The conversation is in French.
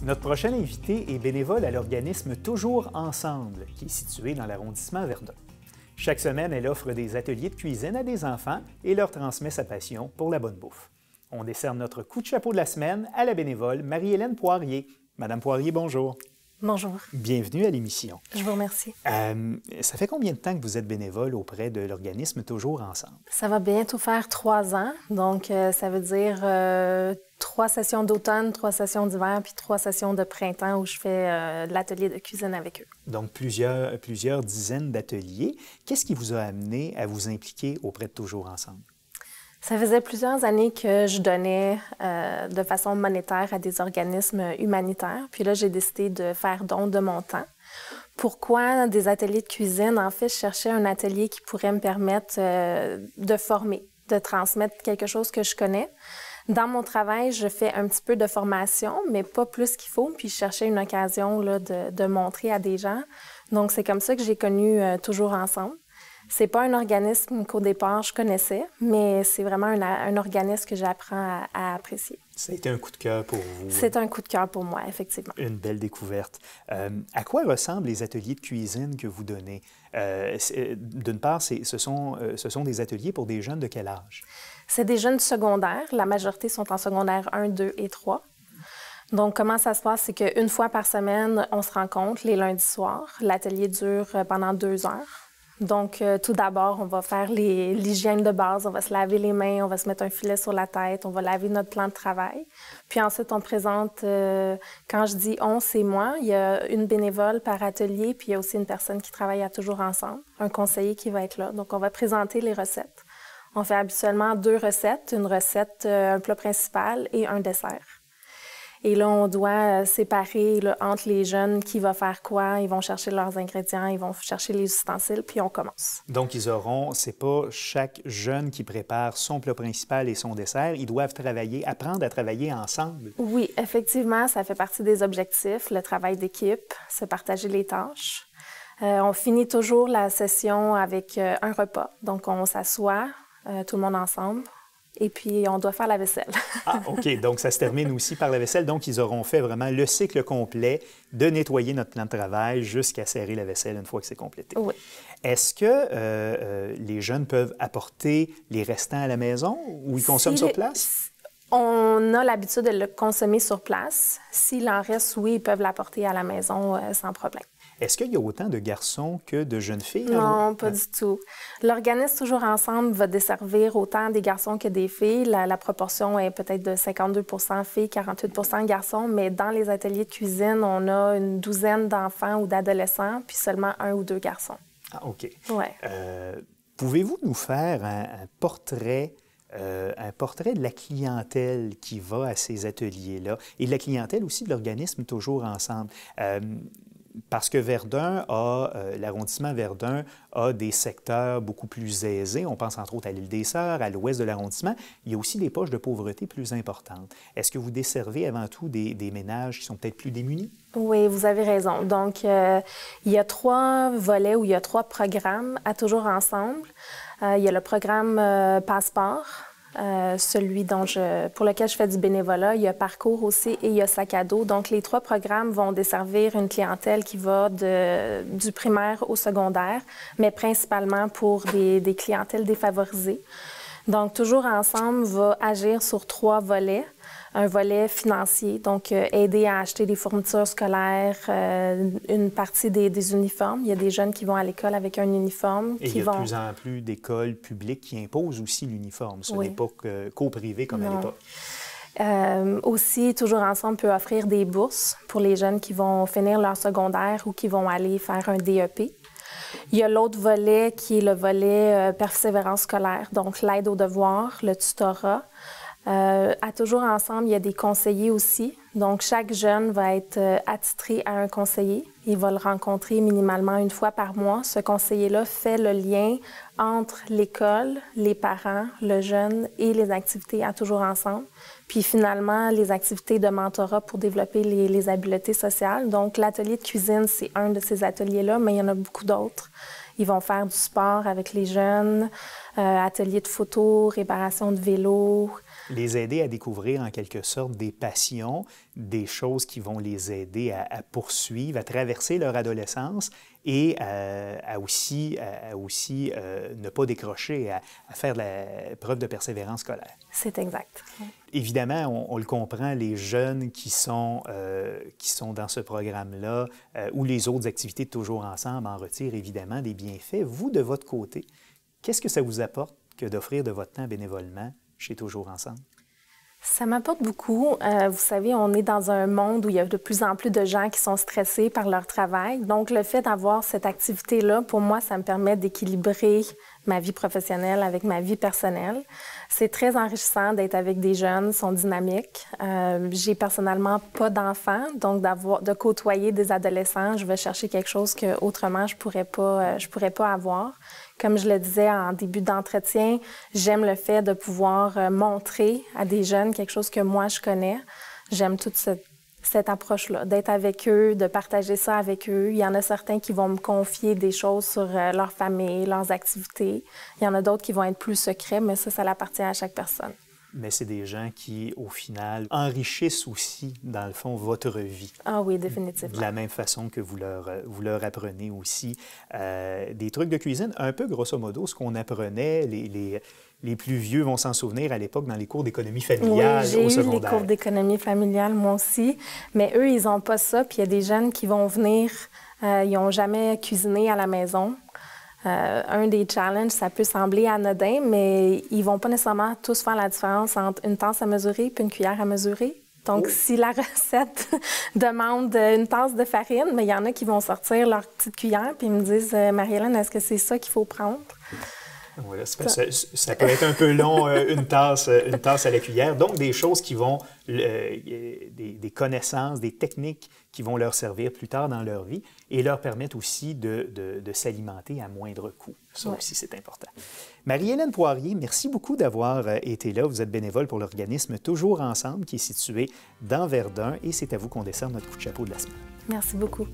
Notre prochaine invitée est bénévole à l'organisme Toujours Ensemble, qui est situé dans l'arrondissement Verdun. Chaque semaine, elle offre des ateliers de cuisine à des enfants et leur transmet sa passion pour la bonne bouffe. On décerne notre coup de chapeau de la semaine à la bénévole Marie-Hélène Poirier. Madame Poirier, bonjour. Bonjour. Bienvenue à l'émission. Je vous remercie. Ça fait combien de temps que vous êtes bénévole auprès de l'organisme Toujours Ensemble? Ça va bientôt faire 3 ans. Donc, ça veut dire 3 sessions d'automne, 3 sessions d'hiver, puis 3 sessions de printemps où je fais de l'atelier de cuisine avec eux. Donc, plusieurs dizaines d'ateliers. Qu'est-ce qui vous a amené à vous impliquer auprès de Toujours Ensemble? Ça faisait plusieurs années que je donnais de façon monétaire à des organismes humanitaires. Puis là, j'ai décidé de faire don de mon temps. Pourquoi des ateliers de cuisine? En fait, je cherchais un atelier qui pourrait me permettre de former, de transmettre quelque chose que je connais. Dans mon travail, je fais un petit peu de formation, mais pas plus qu'il faut. Puis je cherchais une occasion là, de montrer à des gens. Donc, c'est comme ça que j'ai connu Toujours Ensemble. C'est pas un organisme qu'au départ je connaissais, mais c'est vraiment un organisme que j'apprends à apprécier. Ça a été un coup de cœur pour vous? C'est un coup de cœur pour moi, effectivement. Une belle découverte. À quoi ressemblent les ateliers de cuisine que vous donnez? D'une part, ce sont des ateliers pour des jeunes de quel âge? C'est des jeunes secondaires. La majorité sont en secondaire 1, 2 et 3. Donc, comment ça se passe? C'est qu'une fois par semaine, on se rencontre les lundis soirs. L'atelier dure pendant 2 heures. Donc, tout d'abord, on va faire l'hygiène de base. On va se laver les mains, on va se mettre un filet sur la tête, on va laver notre plan de travail. Puis ensuite, on présente, quand je dis « on », c'est moi. Il y a une bénévole par atelier, puis il y a aussi une personne qui travaille à Toujours Ensemble, un conseiller qui va être là. Donc, on va présenter les recettes. On fait habituellement 2 recettes, une recette, un plat principal et un dessert. Et là, on doit séparer là, entre les jeunes qui va faire quoi. Ils vont chercher leurs ingrédients, ils vont chercher les ustensiles, puis on commence. Donc, c'est pas chaque jeune qui prépare son plat principal et son dessert. Ils doivent apprendre à travailler ensemble. Oui, effectivement, ça fait partie des objectifs, le travail d'équipe, se partager les tâches. On finit toujours la session avec un repas. Donc, on s'assoit, tout le monde ensemble. Et puis, on doit faire la vaisselle. Ah, OK. Donc, ça se termine aussi par la vaisselle. Donc, ils auront fait vraiment le cycle complet de nettoyer notre plan de travail jusqu'à serrer la vaisselle une fois que c'est complété. Oui. Est-ce que les jeunes peuvent apporter les restants à la maison ou ils consomment sur place? On a l'habitude de le consommer sur place. S'il en reste, oui, ils peuvent l'apporter à la maison sans problème. Est-ce qu'il y a autant de garçons que de jeunes filles? Non, pas du tout. L'organisme Toujours Ensemble va desservir autant des garçons que des filles. La proportion est peut-être de 52 filles, 48 garçons, mais dans les ateliers de cuisine, on a une douzaine d'enfants ou d'adolescents, puis seulement 1 ou 2 garçons. Ah, OK. Ouais. Pouvez-vous nous faire un portrait de la clientèle qui va à ces ateliers-là et de la clientèle aussi de l'organisme Toujours Ensemble? Parce que l'arrondissement Verdun a des secteurs beaucoup plus aisés. On pense entre autres à l'île des Sœurs, à l'ouest de l'arrondissement. Il y a aussi des poches de pauvreté plus importantes. Est-ce que vous desservez avant tout des ménages qui sont peut-être plus démunis? Oui, vous avez raison. Donc, il y a 3 volets ou il y a 3 programmes à Toujours Ensemble. Il y a le programme Passeport, celui pour lequel je fais du bénévolat. Il y a Parcours aussi et il y a Sac à dos. Donc, les 3 programmes vont desservir une clientèle qui va du primaire au secondaire, mais principalement pour des clientèles défavorisées. Donc, Toujours Ensemble va agir sur 3 volets. Un volet financier, donc aider à acheter des fournitures scolaires, une partie des uniformes. Il y a des jeunes qui vont à l'école avec un uniforme. Et il y a de plus en plus d'écoles publiques qui imposent aussi l'uniforme. Ce n'est pas co-privé comme à l'époque. Aussi, Toujours Ensemble peut offrir des bourses pour les jeunes qui vont finir leur secondaire ou qui vont aller faire un DEP. Il y a l'autre volet qui est le volet persévérance scolaire, donc l'aide aux devoirs, le tutorat. À Toujours Ensemble, il y a des conseillers aussi. Donc, chaque jeune va être attitré à un conseiller. Il va le rencontrer minimalement 1 fois par mois. Ce conseiller-là fait le lien entre l'école, les parents, le jeune et les activités à Toujours Ensemble. Puis finalement, les activités de mentorat pour développer les habiletés sociales. Donc, l'atelier de cuisine, c'est un de ces ateliers-là, mais il y en a beaucoup d'autres. Ils vont faire du sport avec les jeunes, atelier de photo, réparation de vélo. Les aider à découvrir en quelque sorte des passions, des choses qui vont les aider à poursuivre, à traverser leur adolescence et à aussi ne pas décrocher, à faire de la preuve de persévérance scolaire. C'est exact. Évidemment, on le comprend, les jeunes qui sont dans ce programme-là ou les autres activités de Toujours Ensemble en retirent évidemment des bienfaits. Vous, de votre côté, qu'est-ce que ça vous apporte que d'offrir de votre temps bénévolement chez Toujours Ensemble? Ça m'apporte beaucoup. Vous savez, on est dans un monde où il y a de plus en plus de gens qui sont stressés par leur travail. Donc, le fait d'avoir cette activité-là, pour moi, ça me permet d'équilibrer ma vie professionnelle avec ma vie personnelle. C'est très enrichissant d'être avec des jeunes, ils sont dynamiques. J'ai personnellement pas d'enfants, donc de côtoyer des adolescents, je vais chercher quelque chose que autrement je pourrais pas avoir. Comme je le disais en début d'entretien, j'aime le fait de pouvoir montrer à des jeunes quelque chose que moi je connais. J'aime toute cette approche-là, d'être avec eux, de partager ça avec eux. Il y en a certains qui vont me confier des choses sur leur famille, leurs activités. Il y en a d'autres qui vont être plus secrets, mais ça appartient à chaque personne. Mais c'est des gens qui, au final, enrichissent aussi, dans le fond, votre vie. Ah oui, définitivement. De la même façon que vous leur apprenez aussi des trucs de cuisine. Un peu, grosso modo, ce qu'on apprenait, les plus vieux vont s'en souvenir à l'époque dans les cours d'économie familiale au secondaire. Oui, j'ai eu les cours d'économie familiale, moi aussi. Mais eux, ils n'ont pas ça. Puis il y a des jeunes qui vont venir, ils n'ont jamais cuisiné à la maison. Un des challenges, ça peut sembler anodin, mais ils vont pas nécessairement tous faire la différence entre une tasse à mesurer puis une cuillère à mesurer. Donc, si la recette demande une tasse de farine, mais il y en a qui vont sortir leur petite cuillère puis ils me disent « Marie-Hélène, est-ce que c'est ça qu'il faut prendre? » Voilà, ça peut être un peu long, une tasse à la cuillère. Donc, des choses qui vont, des connaissances, des techniques qui vont leur servir plus tard dans leur vie et leur permettre aussi de s'alimenter à moindre coût. Ça aussi, c'est important. Marie-Hélène Poirier, merci beaucoup d'avoir été là. Vous êtes bénévole pour l'organisme Toujours Ensemble qui est situé dans Verdun et c'est à vous qu'on décerne notre coup de chapeau de la semaine. Merci beaucoup.